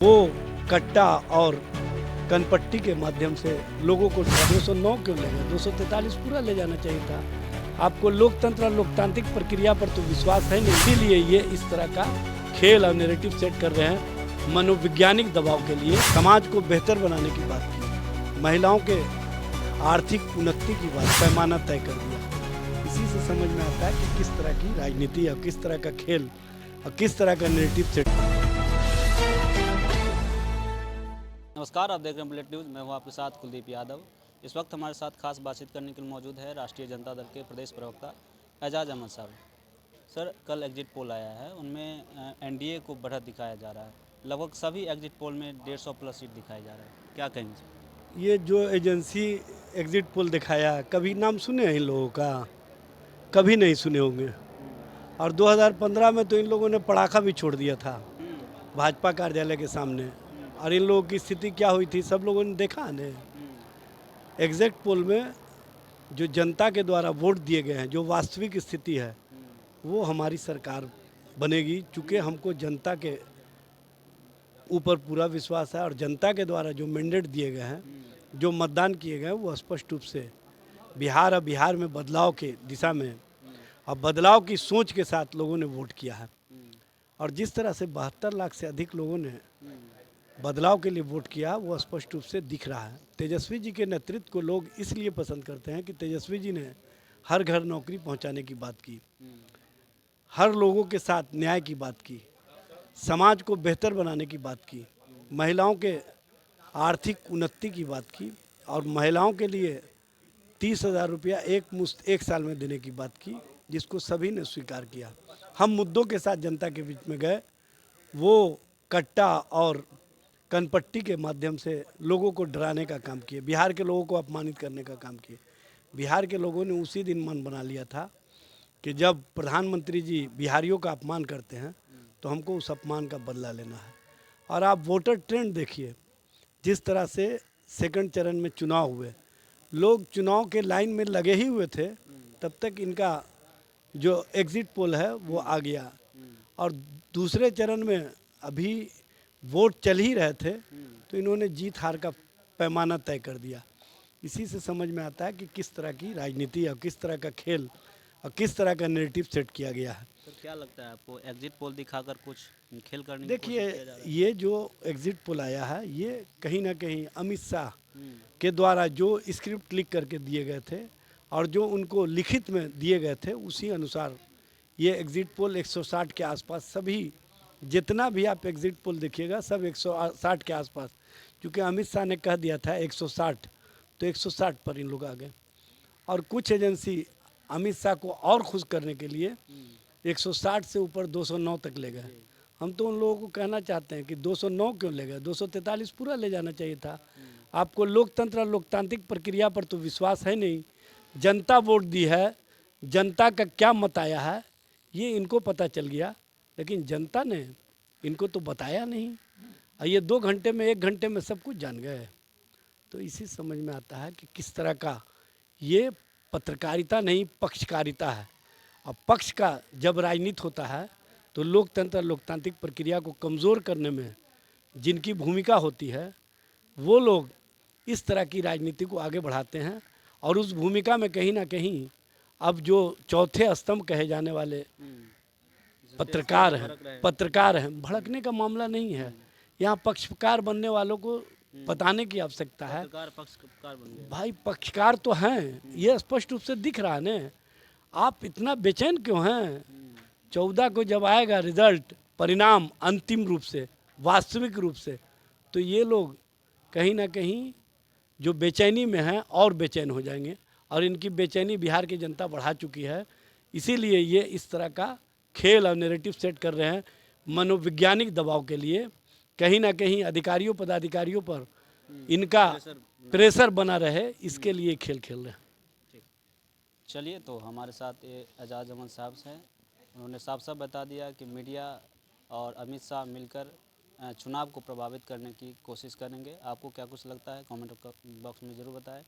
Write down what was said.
वो कट्टा और कनपट्टी के माध्यम से लोगों को 209 क्यों ले गए, 243 पूरा ले जाना चाहिए था। आपको लोकतंत्र और लोकतांत्रिक प्रक्रिया पर तो विश्वास है नहीं, इसीलिए ये इस तरह का खेल और नैरेटिव सेट कर रहे हैं मनोवैज्ञानिक दबाव के लिए। समाज को बेहतर बनाने की बात की, महिलाओं के आर्थिक उन्नति की बात पैमाना तय कर दिया। इसी से समझ में आता है कि किस तरह की राजनीति और किस तरह का खेल और किस तरह का नैरेटिव सेट। नमस्कार, आप देख रहे हैं बुलेट न्यूज़। मैं हूं आपके साथ कुलदीप यादव। इस वक्त हमारे साथ खास बातचीत करने के लिए मौजूद है राष्ट्रीय जनता दल के प्रदेश प्रवक्ता एजाज अहमद साहब। सर, कल एग्जिट पोल आया है, उनमें एनडीए को बढ़त दिखाया जा रहा है। लगभग सभी एग्जिट पोल में 150 प्लस सीट दिखाया जा रहा है। क्या कहेंगे? ये जो एजेंसी एग्जिट पोल दिखाया, कभी नाम सुने हैं इन लोगों का? कभी नहीं सुने होंगे। और 2015 में तो इन लोगों ने पड़ाका भी छोड़ दिया था भाजपा कार्यालय के सामने। और इन लोगों की स्थिति क्या हुई थी सब लोगों ने देखा है। एग्जिट पोल में जो जनता के द्वारा वोट दिए गए हैं, जो वास्तविक स्थिति है, वो हमारी सरकार बनेगी। चूँकि हमको जनता के ऊपर पूरा विश्वास है और जनता के द्वारा जो मैंडेट दिए गए हैं, जो मतदान किए गए हैं, वो स्पष्ट रूप से बिहार में बदलाव के दिशा में और बदलाव की सोच के साथ लोगों ने वोट किया है। और जिस तरह से 72 लाख से अधिक लोगों ने बदलाव के लिए वोट किया, वो स्पष्ट रूप से दिख रहा है। तेजस्वी जी के नेतृत्व को लोग इसलिए पसंद करते हैं कि तेजस्वी जी ने हर घर नौकरी पहुंचाने की बात की, हर लोगों के साथ न्याय की बात की, समाज को बेहतर बनाने की बात की, महिलाओं के आर्थिक उन्नति की बात की और महिलाओं के लिए 30,000 रुपया एक मुश्त एक साल में देने की बात की, जिसको सभी ने स्वीकार किया। हम मुद्दों के साथ जनता के बीच में गए, वो कट्टा और कनपट्टी के माध्यम से लोगों को डराने का काम किए, बिहार के लोगों को अपमानित करने का काम किए। बिहार के लोगों ने उसी दिन मन बना लिया था कि जब प्रधानमंत्री जी बिहारियों का अपमान करते हैं तो हमको उस अपमान का बदला लेना है। और आप वोटर ट्रेंड देखिए, जिस तरह से सेकंड चरण में चुनाव हुए, लोग चुनाव के लाइन में लगे ही हुए थे, तब तक इनका जो एग्जिट पोल है वो आ गया। और दूसरे चरण में अभी वोट चल ही रहे थे तो इन्होंने जीत हार का पैमाना तय कर दिया। इसी से समझ में आता है कि किस तरह की राजनीति और किस तरह का खेल और किस तरह का नैरेटिव सेट किया गया है। तो क्या लगता है आपको, एग्जिट पोल दिखाकर कुछ खेल करने की देखिए, कोशिश किया जा रहा है? ये जो एग्जिट पोल आया है, ये कहीं ना कहीं अमित शाह के द्वारा जो स्क्रिप्ट लिख करके दिए गए थे और जो उनको लिखित में दिए गए थे, उसी अनुसार ये एग्जिट पोल 160 के आसपास, सभी जितना भी आप एग्जिट पोल देखिएगा सब 160 के आसपास। क्योंकि अमित शाह ने कह दिया था 160, तो 160 पर इन लोग आ गए। और कुछ एजेंसी अमित शाह को और खुश करने के लिए 160 से ऊपर 209 तक ले गए। हम तो उन लोगों को कहना चाहते हैं कि 209 क्यों ले गए, 243 पूरा ले जाना चाहिए था। आपको लोकतंत्र और लोकतांत्रिक प्रक्रिया पर तो विश्वास है नहीं। जनता वोट दी है, जनता का क्या मत आया है ये इनको पता चल गया, लेकिन जनता ने इनको तो बताया नहीं। और ये 2 घंटे में 1 घंटे में सब कुछ जान गए। तो इसी समझ में आता है कि किस तरह का ये पत्रकारिता नहीं, पक्षकारिता है। और पक्ष का जब राजनीति होता है तो लोकतंत्र लोकतांत्रिक प्रक्रिया को कमज़ोर करने में जिनकी भूमिका होती है, वो लोग इस तरह की राजनीति को आगे बढ़ाते हैं। और उस भूमिका में कहीं ना कहीं अब जो चौथे स्तंभ कहे जाने वाले पत्रकार हैं, भड़कने का मामला नहीं है। यहाँ पक्षकार बनने वालों को बताने की आवश्यकता है। पक्षकार बन गए भाई पक्षकार तो हैं, ये स्पष्ट रूप से दिख रहा है न। आप इतना बेचैन क्यों हैं? 14 को जब आएगा रिजल्ट, परिणाम अंतिम रूप से, वास्तविक रूप से, तो ये लोग कहीं ना कहीं जो बेचैनी में हैं और बेचैन हो जाएंगे। और इनकी बेचैनी बिहार की जनता बढ़ा चुकी है। इसीलिए ये इस तरह का खेल और नैरेटिव सेट कर रहे हैं मनोवैज्ञानिक दबाव के लिए। कहीं ना कहीं अधिकारियों पदाधिकारियों पर इनका प्रेशर बना रहे, इसके लिए खेल खेल रहे हैं। ठीक, चलिए, तो हमारे साथ ये एजाज अहमद साहब हैं। उन्होंने साफ साफ बता दिया कि मीडिया और अमित शाह मिलकर चुनाव को प्रभावित करने की कोशिश करेंगे। आपको क्या कुछ लगता है, कमेंट बॉक्स में ज़रूर बताएं।